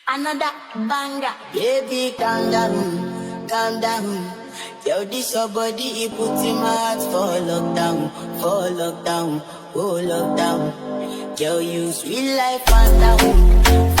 Another banger. Baby, calm down, calm down. Yo, this your body, it puts in my heart for lockdown, oh lockdown. Yo, you sweet life, Fanta,